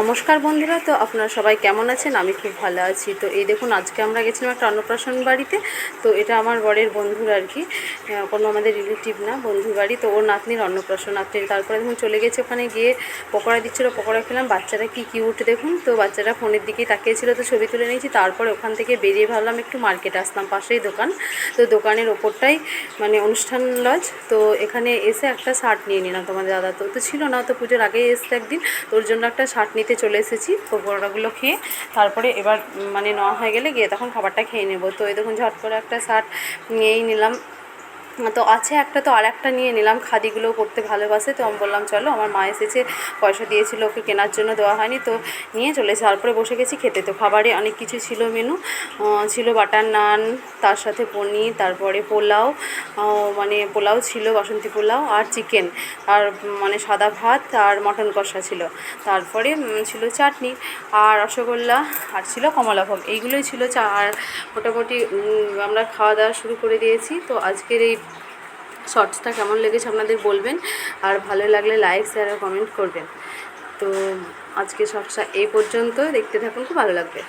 নমস্কার বন্ধুরা, তো আপনারা সবাই কেমন আছেন? আমি খুব ভালো আছি। তো এই দেখুন, আজকে আমরা গেছিলাম একটা অন্নপ্রাশন বাড়িতে। তো এটা আমার বরের বন্ধুর আর কি, কোনো আমাদের রিলেটিভ না, বন্ধুর বাড়ি। তো ওর নাতনির অন্নপ্রাশন। নাতনির তারপরে দেখুন চলে গেছে, ওখানে গিয়ে পকোড়া দিচ্ছিলো, পকোড়া খেলাম। বাচ্চারা কি কিউট দেখুন। তো বাচ্চারা ফোনের দিকেই তাকিয়েছিল, তো ছবি তুলে নিয়েছি। তারপরে ওখান থেকে বেরিয়ে ভাবলাম একটু মার্কেটে আসলাম, পাশেই দোকান। তো দোকানের ওপরটাই মানে অনুষ্ঠান লজ। তো এখানে এসে একটা শার্ট নিয়ে নিলাম। তোমাদের দাদা তো ছিল না, তো পুজোর আগেই এসছে একদিন, তোর জন্য একটা শার্ট নিতে চলে এসেছি। পকোড়াগুলো খেয়ে তারপরে এবার মানে নেওয়া হয়ে গেলে গিয়ে তখন খাবারটা খেয়ে নেবো। তো এই দেখুন ঝট করে একটা শার্ট নিয়েই নিলাম। তো আছে একটা, তো আর একটা নিয়ে নিলাম। খাদিগুলোও পরতে ভালোবাসে, তো আমি বললাম চলো, আমার মা এসেছে, পয়সা দিয়েছিল, ওকে কেনার জন্য দেওয়া হয়নি, তো নিয়ে চলে এসে তারপরে বসে গেছি খেতে। তো খাবারে অনেক কিছু ছিল মেনু, ছিল বাটার নান, তার সাথে পনির, তারপরে পোলাও, মানে পোলাও ছিল, বাসন্তী পোলাও, আর চিকেন, আর মানে সাদা ভাত, আর মটন কষা ছিল। তারপরে ছিল চাটনি আর রসগোল্লা, আর ছিল কমলাভোগ। এইগুলোই ছিল আর মোটামুটি আমরা খাওয়া দাওয়া শুরু করে দিয়েছি। তো আজকের এই শর্টসটা কেমন লেগেছে আপনাদের বলবেন, আর ভালো লাগলে লাইক, শেয়ার আর কমেন্ট করবেন। তো আজকে শর্টসটা এই পর্যন্ত, দেখতে থাকুন, খুব ভালো লাগবে।